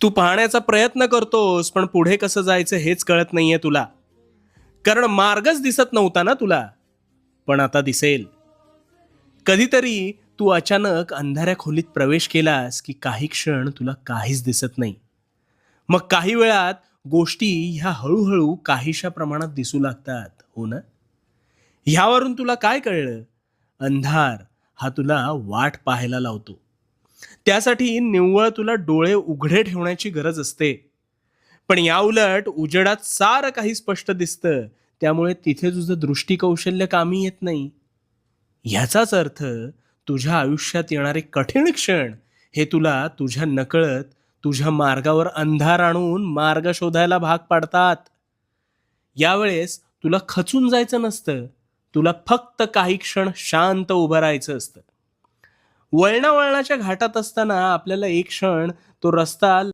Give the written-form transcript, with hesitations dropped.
तू पाहण्याचा प्रयत्न करतोस, पण पुढे कसं जायचं हेच कळत नाहीये तुला. कारण मार्गच दिसत नव्हता ना तुला, पण आता दिसेल. कधीतरी तू अचानक अंधाऱ्या खोलीत प्रवेश केलास की काही क्षण तुला काहीच दिसत नाही. मग काही वेळात गोष्टी ह्या हळूहळू काहीशा प्रमाणात दिसू लागतात, हो ना? ह्यावरून तुला काय कळलं? अंधार हा तुला वाट पाहायला लावतो. त्यासाठी निव्वळ तुला डोळे उघडे ठेवण्याची गरज असते. पण याउलट उजेडात सारं काही स्पष्ट दिसतं, त्यामुळे तिथे तुझं दृष्टिकौशल्य कामी येत नाही. ह्याचाच अर्थ तुझ्या आयुष्यात येणारे कठीण क्षण हे तुला तुझ्या नकळत तुझ्या मार्गावर अंधार आणून मार्ग शोधायला भाग पाडतात. यावेळेस तुला खचून जायचं नसतं, तुला फक्त काही क्षण शांत उभं राहायचं असतं. वळणावळणाच्या घाटात असताना आपल्याला एक क्षण तो रस्ता